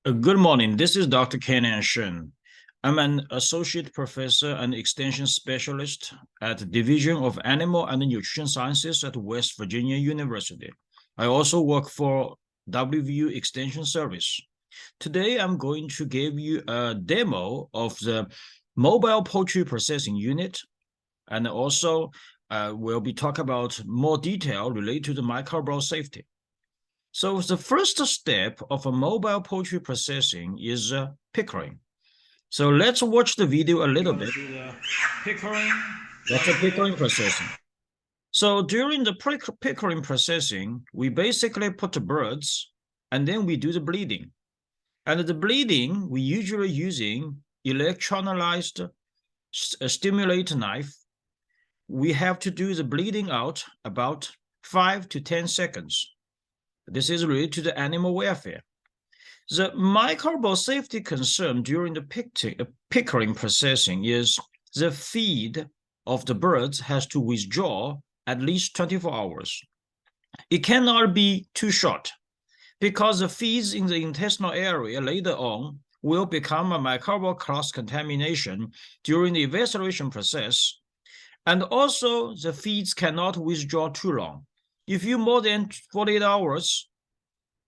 Good morning. This is Dr. Ken Shen. I'm an associate professor and extension specialist at the Division of Animal and Nutrition Sciences at West Virginia University. I also work for WVU Extension Service. Today, I'm going to give you a demo of the mobile poultry processing unit, and also we'll be talking about more detail related to the microbial safety. So the first step of a mobile poultry processing is pickering. So let's watch the video a little bit. Pickering, that's a pickering processing. So during the pickering processing, we basically put the birds and then we do the bleeding. And the bleeding, we usually using electrolyzed stimulate knife. We have to do the bleeding out about 5 to 10 seconds. This is related to the animal welfare. The microbial safety concern during the pickering processing is the feed of the birds has to withdraw at least 24 hours. It cannot be too short because the feeds in the intestinal area later on will become a microbial cross-contamination during the evacuation process. And also the feeds cannot withdraw too long. If you more than 48 hours,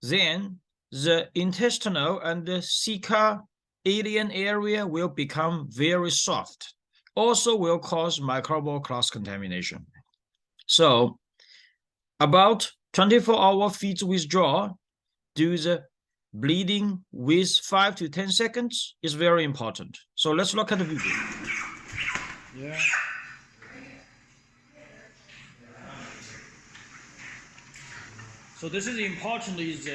then the intestinal and the ceca alien area will become very soft. Also will cause microbial cross-contamination. So about 24-hour feeds withdrawal, do the bleeding with 5 to 10 seconds is very important. So let's look at the video. Yeah. So this is important is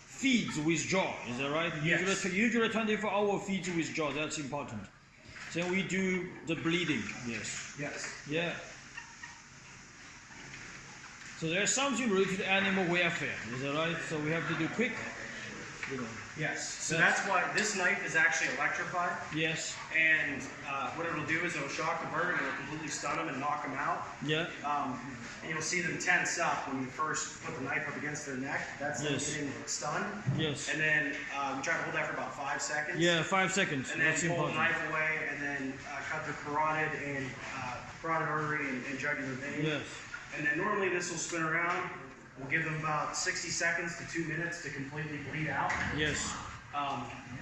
feeds withdraw, is that right? Yes. Usually 24-hour feeds withdraw, that's important. Then we do the bleeding, yes. Yes. Yeah. So there's something related to animal welfare, is that right? So we have to do quick. Yes. So that's why this knife is actually electrified. Yes. And what it'll do is it'll shock the bird and it'll completely stun them and knock them out. Yeah. And you'll see them tense up when you first put the knife up against their neck. That's them getting stunned. Yes. And then we try to hold that for about 5 seconds. Yeah, 5 seconds. And then that's pull important. the knife away and then cut the carotid and carotid artery and jugular vein. Yes. And then normally this will spin around. We'll give them about 60 seconds to 2 minutes to completely bleed out. Yes.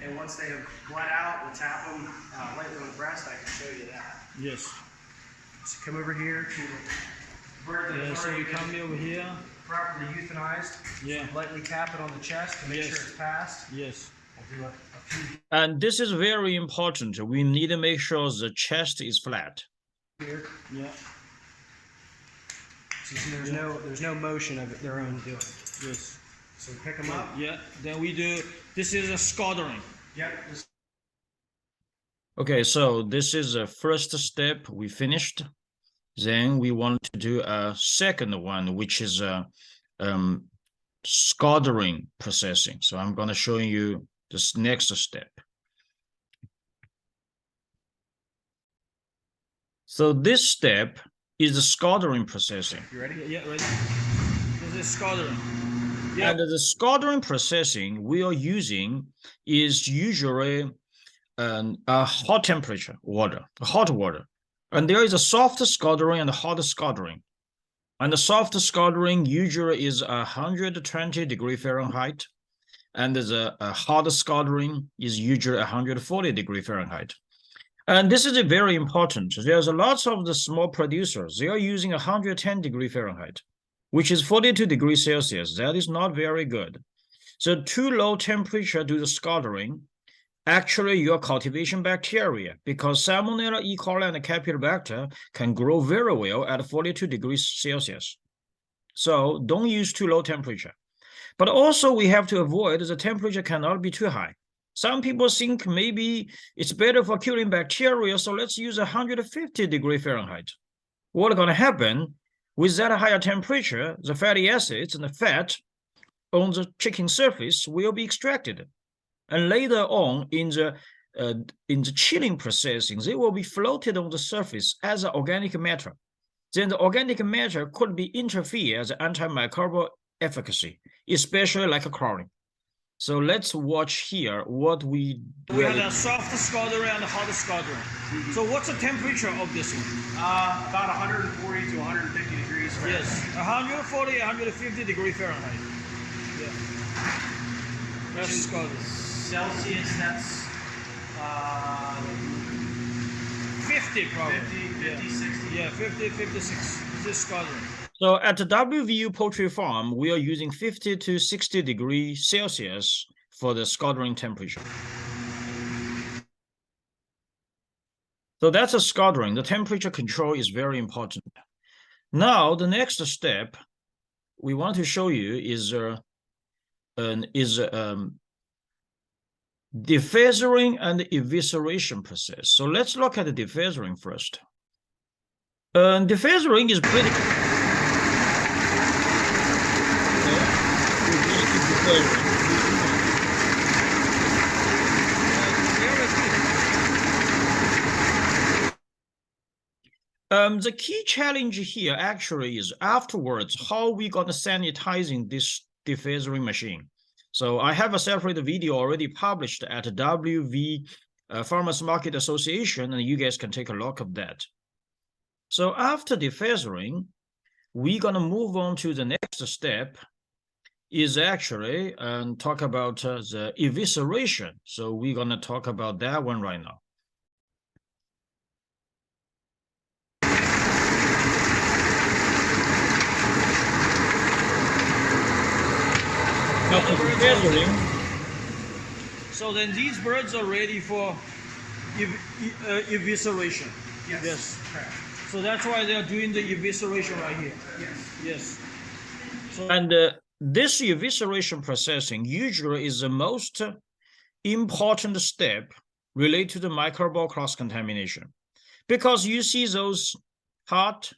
And once they have bled out, we'll tap them lightly on the breast. I can show you that. Yes. So come over here to the bird that has So already you come been over here. properly euthanized. Yeah. Lightly tap it on the chest to make sure it's passed. Yes. We'll do a few And this is very important. We need to make sure the chest is flat. here. Yeah. So you see there's no motion of their own doing. Yes. So we pick them up. Yeah. Then we do, this is a scottering. Yep. Okay, so this is the first step we finished. Then we want to do a second one, which is a scottering processing. So I'm going to show you this next step. So this step is the scottering processing. You ready? Yeah, ready. This is scottering. Yeah. And the scottering processing we are using is usually a hot temperature water, hot water. And there is a soft scottering and a hot scottering. And the soft scottering usually is 120 degrees Fahrenheit. And the hot scottering is usually 140 degrees Fahrenheit. And this is very important. There's a lot of the small producers, they are using 110 degrees Fahrenheit, which is 42 degrees Celsius. That is not very good. So too low temperature do the scottering. Actually, your cultivation bacteria, because Salmonella, E. coli, and Campylobacter can grow very well at 42 degrees Celsius. So don't use too low temperature. But also we have to avoid the temperature cannot be too high. Some people think maybe it's better for killing bacteria, so let's use 150 degrees Fahrenheit. What's going to happen with that higher temperature, the fatty acids and the fat on the chicken surface will be extracted. And later on in the chilling processing, they will be floated on the surface as organic matter. Then the organic matter could be interfere as antimicrobial efficacy, especially like chlorine. So let's watch here what we have a soft scaldering and a hot scaldering. So what's the temperature of this one? About 140 to 150 degrees Fahrenheit. Yes, 140, 150 degree Fahrenheit. Yeah. That's scaldering. Celsius, that's 50 probably. 50, 60. Yeah, 50, 56. This is scaldering. So at the WVU poultry farm, we are using 50 to 60 degrees Celsius for the scaldering temperature. So that's a scaldering. The temperature control is very important. Now, the next step we want to show you is defeathering and evisceration process. So let's look at the defeathering first. Defeathering is pretty. The key challenge here actually is afterwards how we gonna sanitizing this defeathering machine. So I have a separate video already published at WV Farmers Market Association, and you guys can take a look at that. So after defeathering, we're gonna move on to the next step is actually talk about the evisceration. So we're gonna talk about that one right now. So then these birds are ready for evisceration. Yes. Correct. So that's why they're doing the evisceration right here. Yes. So, and this evisceration processing usually is the most important step related to the microbial cross-contamination, because you see those heart,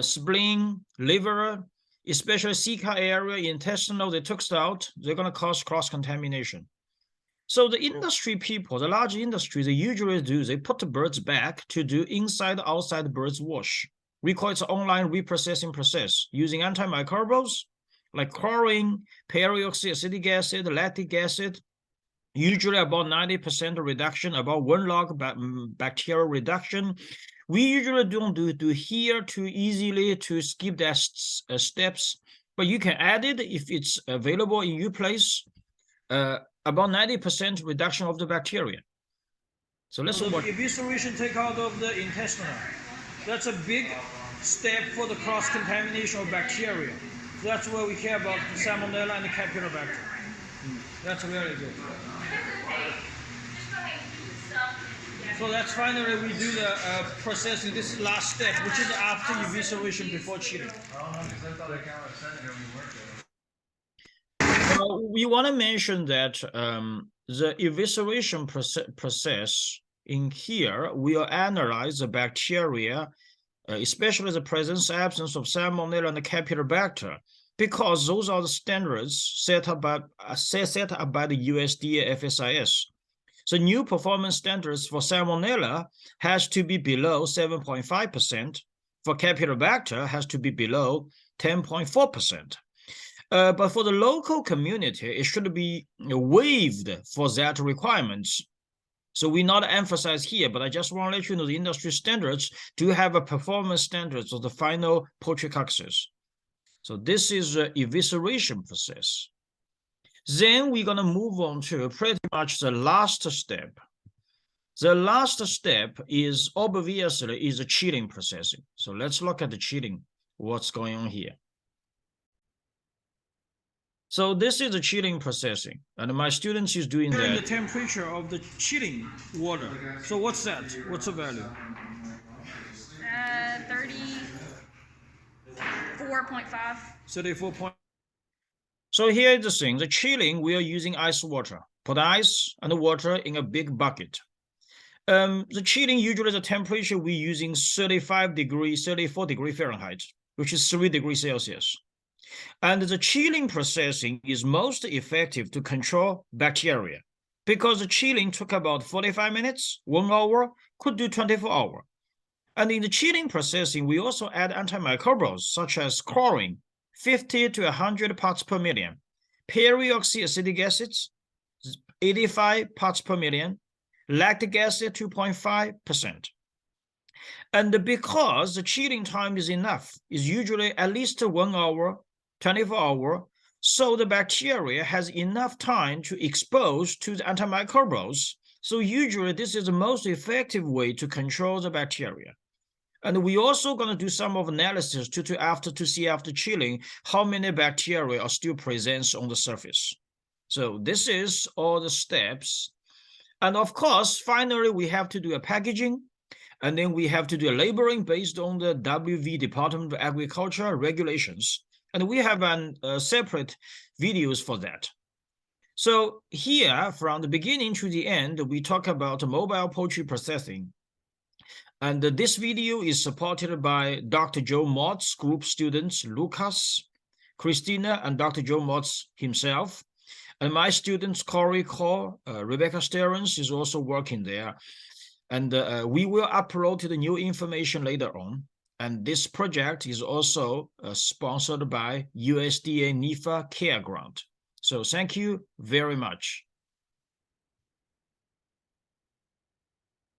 spleen, liver, especially ceca area, intestinal, they took out, they're going to cause cross-contamination. So the industry people, the large industry, they usually do, they put the birds back to do inside-outside birds wash. We call it the online reprocessing process using antimicrobials like chlorine, peroxyacetic acid, lactic acid, usually about 90% reduction, about 1 log bacterial reduction. We usually don't do here too easily to skip that steps, but you can add it if it's available in your place. About 90% reduction of the bacteria. So let's the evisceration take out of the intestinal. That's a big step for the cross-contamination of bacteria. So that's where we care about the salmonella and the campylobacter. That's very good. So that's finally we do the processing. This is the last step, which is after evisceration before chilling. We want to mention that the evisceration process in here will analyze the bacteria, especially the presence absence of salmonella and campylobacter, because those are the standards set up by the USDA FSIS. So new performance standards for salmonella has to be below 7.5%. For campylobacter has to be below 10.4%. But for the local community, it should be waived for that requirements. So we not emphasize here, but I just want to let you know the industry standards do have a performance standards of the final poultry carcasses. So this is the evisceration process. Then we're going to move on to pretty much the last step. The last step is obviously is the chilling processing. So let's look at the chilling, what's going on here. So this is the chilling processing, and my students is doing that. The temperature of the chilling water. So what's that? What's the value? 34.5. 34. So here is the thing, the chilling, we are using ice water. Put ice and water in a big bucket. The chilling, usually the temperature we're using 34 degrees Fahrenheit, which is 3 degrees Celsius. And the chilling processing is most effective to control bacteria, because the chilling took about 45 minutes, 1 hour, could do 24 hours. And in the chilling processing, we also add antimicrobials such as chlorine, 50 to 100 parts per million, Peroxyacetic acids, 85 parts per million, lactic acid, 2.5%. And because the chilling time is enough, is usually at least 1 hour, 24 hours, so the bacteria has enough time to expose to the antimicrobials. So usually this is the most effective way to control the bacteria. And we also going to do some of analysis to see after chilling how many bacteria are still present on the surface. So this is all the steps. And of course, finally, we have to do a packaging, and then we have to do a labeling based on the WV Department of Agriculture regulations. And we have separate videos for that. So here, from the beginning to the end, we talk about mobile poultry processing. And this video is supported by Dr. Joe Mott's group students, Lucas, Christina, and Dr. Joe Motz himself. And my students, Corey Cole, Rebecca Sterns is also working there. And we will upload the new information later on. And this project is also sponsored by USDA NIFA Care Grant. So thank you very much.